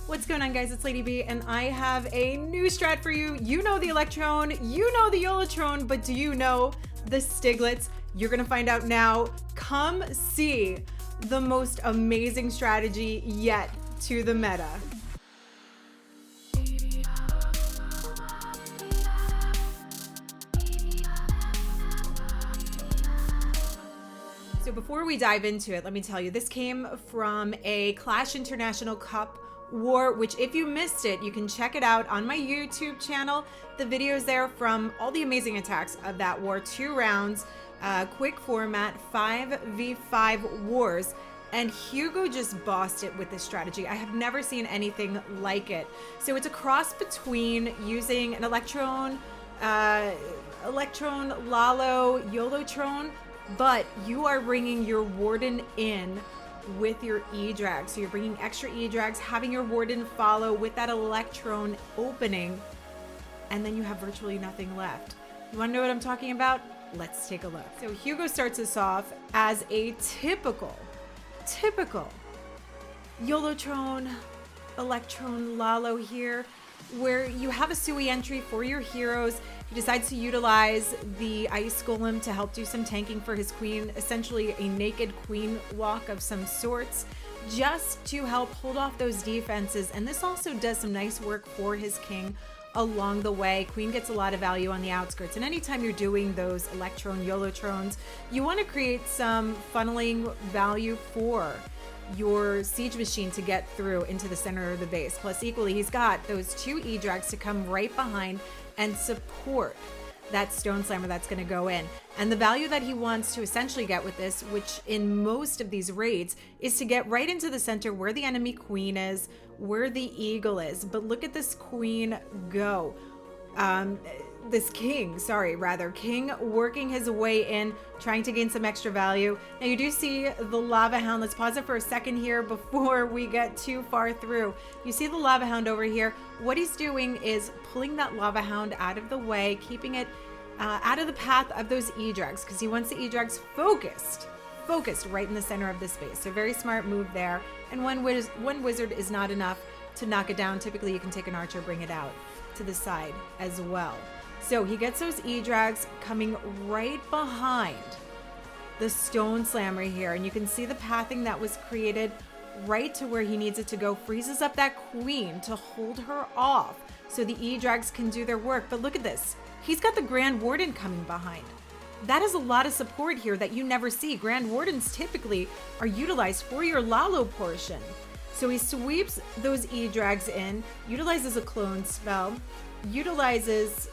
What's going on, guys? It's Lady B, and I have a new strat for you. You know the Electrone, you know the Yolotrone, but do you know the Stiglitz? You're gonna find out now. Come see the most amazing strategy yet to the meta. So before we dive into it, let me tell you, this came from a Clash International Cup war, which if you missed it, you can check it out on my YouTube channel. The videos there from all the amazing attacks of that war, 2 rounds, quick format, 5v5 wars, and Hugo just bossed it with this strategy. I have never seen anything like it. So it's a cross between using an Electrone, LaLo, Yolotrone, but you are bringing your Warden in with your E-drag. So you're bringing extra E-drags, having your Warden follow with that Electrone opening, and then you have virtually nothing left. You want to know what I'm talking about? Let's take a look. So Hugo starts us off as a typical Yolotrone, Electrone, LaLo here, where you have a Sui entry for your heroes. He decides to utilize the Ice Golem to help do some tanking for his queen, essentially a naked queen walk of some sorts, just to help hold off those defenses. And this also does some nice work for his king along the way. Queen gets a lot of value on the outskirts, and anytime you're doing those Electrone, Yolotrones, you want to create some funneling value for your siege machine to get through into the center of the base. Plus, equally, he's got those 2 E-drags to come right behind and support that stone slammer that's going to go in. And the value that he wants to essentially get with this, which in most of these raids, is to get right into the center where the enemy queen is, where the eagle is. But look at this queen go. This king working his way in, trying to gain some extra value. Now you do see the Lava Hound. Let's pause it for a second here before we get too far through. You see the Lava Hound over here. What he's doing is pulling that Lava Hound out of the way, keeping it out of the path of those E-drags, because he wants the E-drags focused right in the center of the space. So very smart move there. And one wizard is not enough to knock it down. Typically you can take an archer, bring it out to the side as well. So he gets those E-drags coming right behind the stone slammer here, and you can see the pathing that was created right to where he needs it to go. Freezes up that queen to hold her off so the E-drags can do their work. But look at this. He's got the Grand Warden coming behind. That is a lot of support here that you never see. Grand Wardens typically are utilized for your LaLo portion. So he sweeps those E-drags in, utilizes a clone spell, utilizes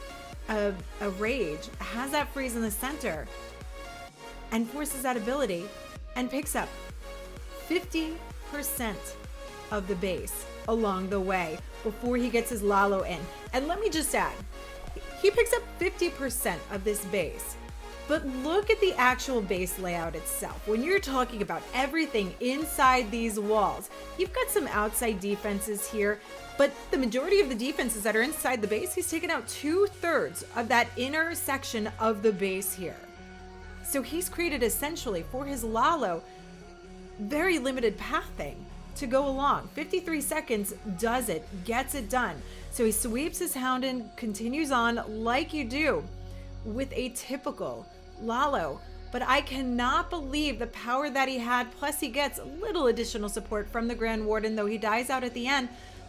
a rage, has that freeze in the center, and forces that ability and picks up 50% of the base along the way before he gets his LaLo in. And let me just add, he picks up 50% of this base, but look at the actual base layout itself. When you're talking about everything inside these walls, you've got some outside defenses here, but the majority of the defenses that are inside the base, he's taken out 2/3 of that inner section of the base here. So he's created essentially for his LaLo very limited pathing to go along. 53 seconds does it, gets it done. So he sweeps his hound and continues on like you do with a typical LaLo. But I cannot believe the power that he had. Plus he gets a little additional support from the Grand Warden, though he dies out at the end.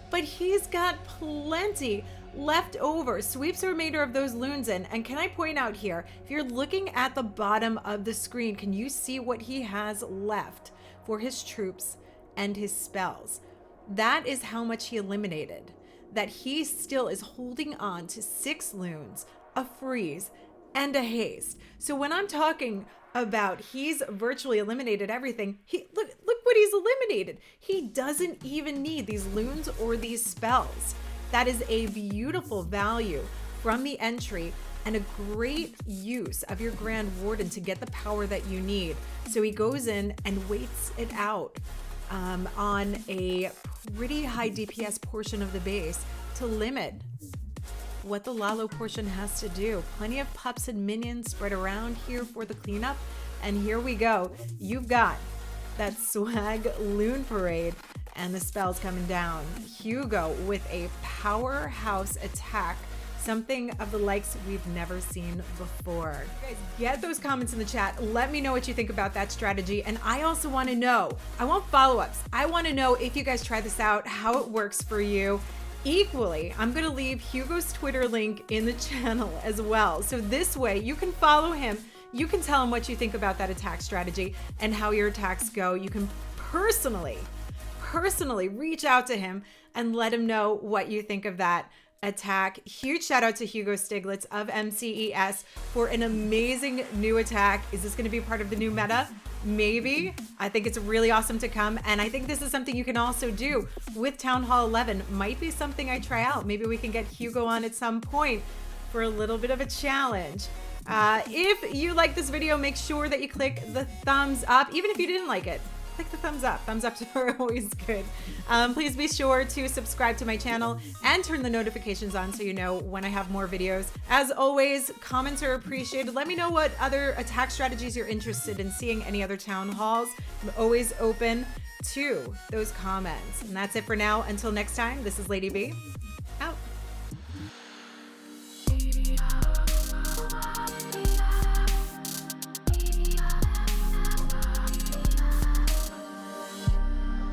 But he's got plenty left over. Sweeps the remainder of those loons in. And can I point out here, if you're looking at the bottom of the screen, can you see what he has left for his troops and his spells? That is how much he eliminated. That he still is holding on to 6 loons, a freeze, and a haste. So when I'm talking about he's virtually eliminated everything, look what he's eliminated. He doesn't even need these loons or these spells. That is a beautiful value from the entry and a great use of your Grand Warden to get the power that you need. So he goes in and waits it out on a pretty high DPS portion of the base to limit what the LaLo portion has to do. Plenty of pups and minions spread around here for the cleanup. And here we go. You've got that swag loon parade And the spell's coming down. Hugo with a powerhouse attack. Something of the likes we've never seen before. You guys, get those comments in the chat. Let me know what you think about that strategy. And I also want to know, I want follow-ups. I want to know if you guys try this out, how it works for you. Equally, I'm going to leave Hugo's Twitter link in the channel as well. So this way you can follow him. You can tell him what you think about that attack strategy and how your attacks go. You can personally reach out to him and let him know what you think of that attack. Huge shout out to Hugo Stiglitz of MCES for an amazing new attack. Is this going to be part of the new meta? Maybe. I think it's really awesome to come, and I think this is something you can also do with Town Hall 11. Might be something I try out. Maybe we can get Hugo on at some point for a little bit of a challenge. If you like this video, make sure that you click the thumbs up. Even if you didn't like it, click the thumbs up. Thumbs ups are always good. Please be sure to subscribe to my channel and turn the notifications on so you know when I have more videos. As always, comments are appreciated. Let me know what other attack strategies you're interested in seeing, any other town halls. I'm always open to those comments. And that's it for now. Until next time, this is Lady B, out.